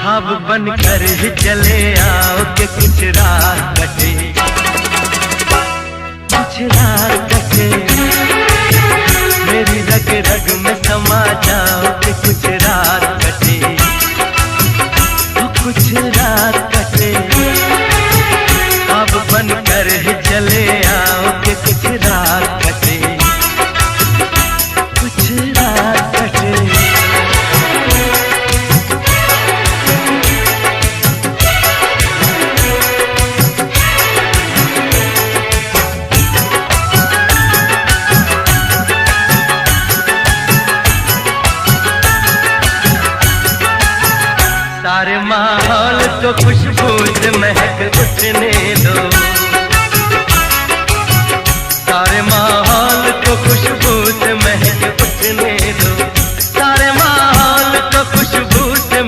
ख्वाब बनकर ही चले आओ कि कुछ रात कटे, कुछ रात कटे। मेरी रग रग में समा जाओ कि कुछ रात कटे, कुछ रात कटे। ख्वाब बनकर ही चले आओ कि कुछ रात कटे, कुछ रात कटे। सारे माहौल को खुशबू से महक उठने दो, सारे माहौल को खुशबू